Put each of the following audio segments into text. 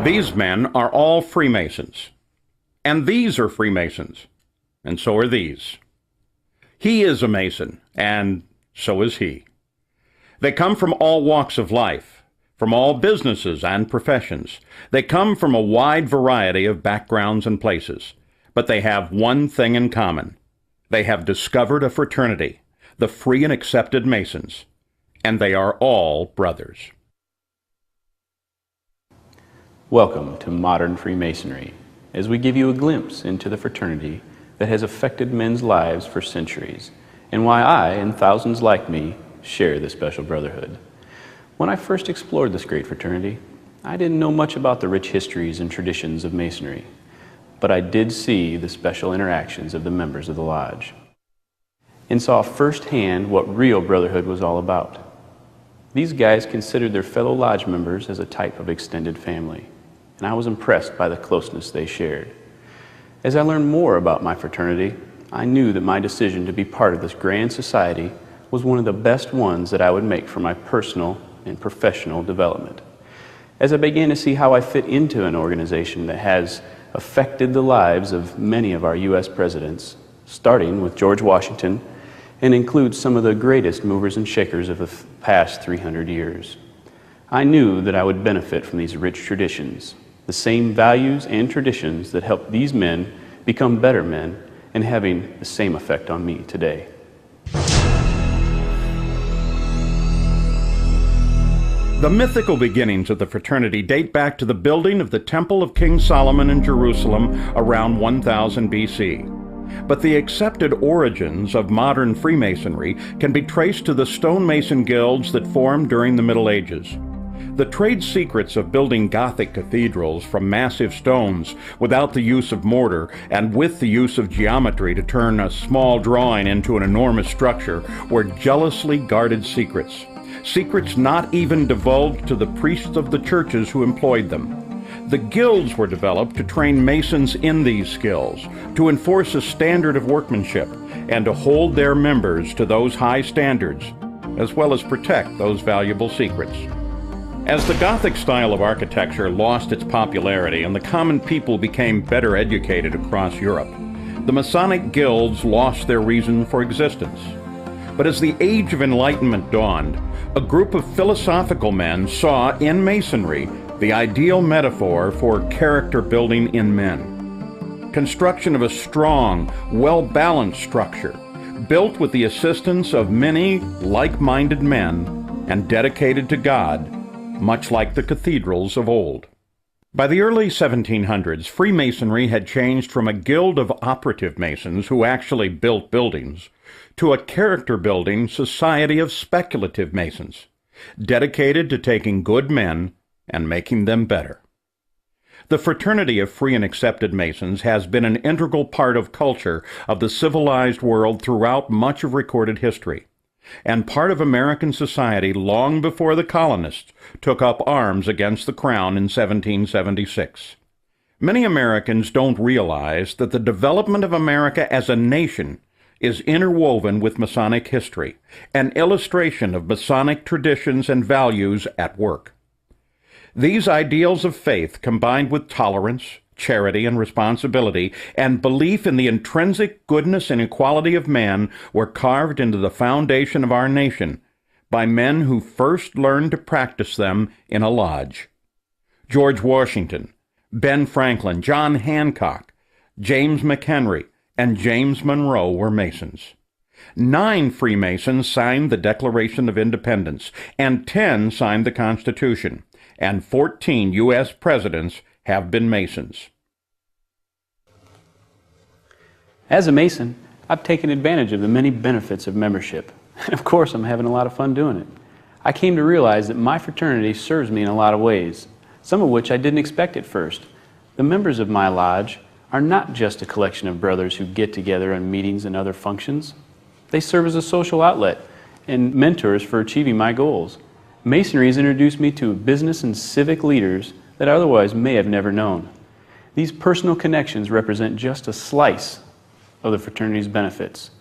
These men are all Freemasons. And these are Freemasons. And so are these. He is a Mason, and so is he. They come from all walks of life, from all businesses and professions. They come from a wide variety of backgrounds and places. But they have one thing in common. They have discovered a fraternity, the Free and Accepted Masons, and they are all brothers. Welcome to Modern Freemasonry, as we give you a glimpse into the fraternity that has affected men's lives for centuries, and why I, and thousands like me, share this special brotherhood. When I first explored this great fraternity, I didn't know much about the rich histories and traditions of Masonry, but I did see the special interactions of the members of the lodge, and saw firsthand what real brotherhood was all about. These guys considered their fellow lodge members as a type of extended family, and I was impressed by the closeness they shared. As I learned more about my fraternity, I knew that my decision to be part of this grand society was one of the best ones that I would make for my personal and professional development. As I began to see how I fit into an organization that has affected the lives of many of our U.S. presidents, starting with George Washington, and includes some of the greatest movers and shakers of the past 300 years, I knew that I would benefit from these rich traditions, the same values and traditions that helped these men become better men, and having the same effect on me today. The mythical beginnings of the fraternity date back to the building of the Temple of King Solomon in Jerusalem around 1000 BC. But the accepted origins of modern Freemasonry can be traced to the stonemason guilds that formed during the Middle Ages. The trade secrets of building Gothic cathedrals from massive stones without the use of mortar and with the use of geometry to turn a small drawing into an enormous structure were jealously guarded secrets. Secrets not even divulged to the priests of the churches who employed them. The guilds were developed to train masons in these skills, to enforce a standard of workmanship, and to hold their members to those high standards, as well as protect those valuable secrets. As the Gothic style of architecture lost its popularity and the common people became better educated across Europe, the Masonic guilds lost their reason for existence. But as the Age of Enlightenment dawned, a group of philosophical men saw in Masonry the ideal metaphor for character building in men. Construction of a strong, well-balanced structure, built with the assistance of many like-minded men and dedicated to God, much like the cathedrals of old. By the early 1700s, Freemasonry had changed from a guild of operative masons who actually built buildings to a character-building society of speculative masons, dedicated to taking good men and making them better. The fraternity of Free and Accepted Masons has been an integral part of culture of the civilized world throughout much of recorded history, and part of American society long before the colonists took up arms against the Crown in 1776. Many Americans don't realize that the development of America as a nation is interwoven with Masonic history, an illustration of Masonic traditions and values at work. These ideals of faith, combined with tolerance, charity and responsibility, and belief in the intrinsic goodness and equality of man, were carved into the foundation of our nation by men who first learned to practice them in a lodge. George Washington, Ben Franklin, John Hancock, James McHenry, and James Monroe were Masons. 9 Freemasons signed the Declaration of Independence, and 10 signed the Constitution, and 14 U.S. presidents have been Masons. As a Mason, I've taken advantage of the many benefits of membership. And of course, I'm having a lot of fun doing it. I came to realize that my fraternity serves me in a lot of ways, some of which I didn't expect at first. The members of my lodge are not just a collection of brothers who get together on meetings and other functions. They serve as a social outlet and mentors for achieving my goals. Masonry has introduced me to business and civic leaders that I otherwise may have never known. These personal connections represent just a slice of the fraternity's benefits.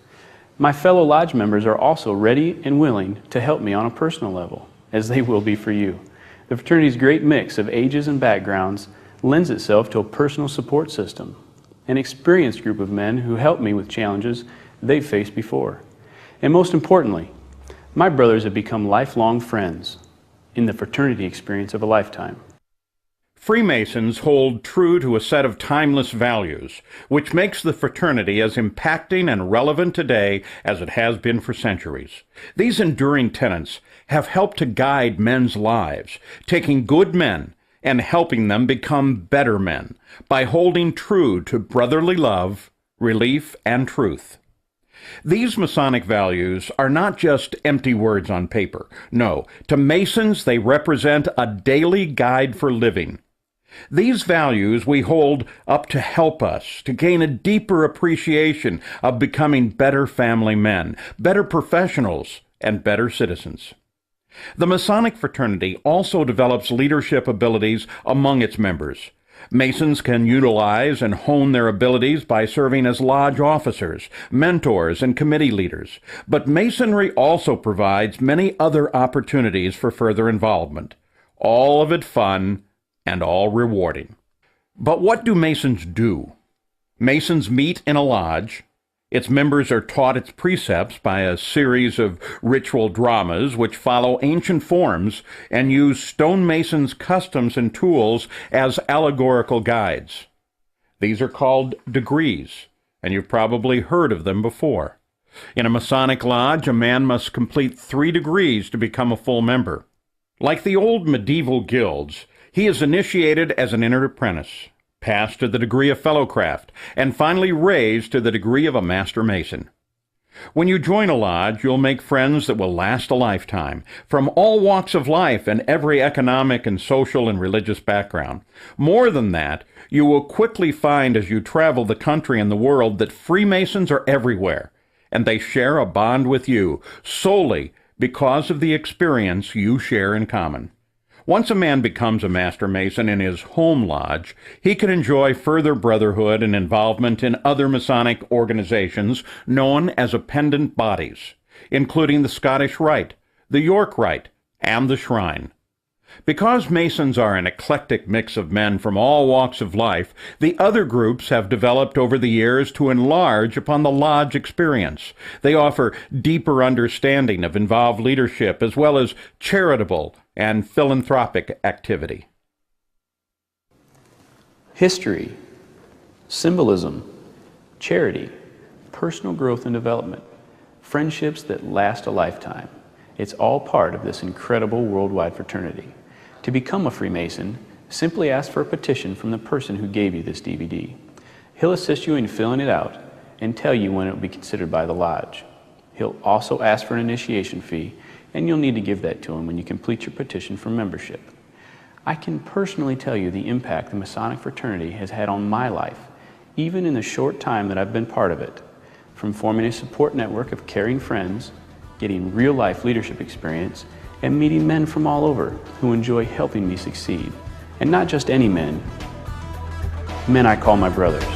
My fellow lodge members are also ready and willing to help me on a personal level, as they will be for you. The fraternity's great mix of ages and backgrounds lends itself to a personal support system, an experienced group of men who help me with challenges they've faced before. And most importantly, my brothers have become lifelong friends in the fraternity experience of a lifetime. Freemasons hold true to a set of timeless values, which makes the fraternity as impacting and relevant today as it has been for centuries. These enduring tenets have helped to guide men's lives, taking good men and helping them become better men by holding true to brotherly love, relief, and truth. These Masonic values are not just empty words on paper. No, to Masons they represent a daily guide for living. These values we hold up to help us to gain a deeper appreciation of becoming better family men, better professionals, and better citizens. The Masonic fraternity also develops leadership abilities among its members. Masons can utilize and hone their abilities by serving as lodge officers, mentors, and committee leaders. But Masonry also provides many other opportunities for further involvement, all of it fun and all rewarding. But what do Masons do? Masons meet in a lodge. Its members are taught its precepts by a series of ritual dramas which follow ancient forms and use stonemasons' customs and tools as allegorical guides. These are called degrees, and you've probably heard of them before. In a Masonic lodge, a man must complete 3 degrees to become a full member. Like the old medieval guilds, he is initiated as an entered apprentice, passed to the degree of fellowcraft, and finally raised to the degree of a master mason. When you join a lodge, you'll make friends that will last a lifetime, from all walks of life and every economic and social and religious background. More than that, you will quickly find as you travel the country and the world that Freemasons are everywhere, and they share a bond with you solely because of the experience you share in common. Once a man becomes a Master Mason in his home lodge, he can enjoy further brotherhood and involvement in other Masonic organizations known as appendant bodies, including the Scottish Rite, the York Rite, and the Shrine. Because Masons are an eclectic mix of men from all walks of life, the other groups have developed over the years to enlarge upon the lodge experience. They offer deeper understanding of involved leadership as well as charitable and philanthropic activity. History, symbolism, charity, personal growth and development, friendships that last a lifetime. It's all part of this incredible worldwide fraternity. To become a Freemason, simply ask for a petition from the person who gave you this DVD. He'll assist you in filling it out and tell you when it will be considered by the lodge. He'll also ask for an initiation fee, and you'll need to give that to him when you complete your petition for membership. I can personally tell you the impact the Masonic fraternity has had on my life, even in the short time that I've been part of it, from forming a support network of caring friends, getting real-life leadership experience, and meeting men from all over who enjoy helping me succeed. And not just any men, men I call my brothers.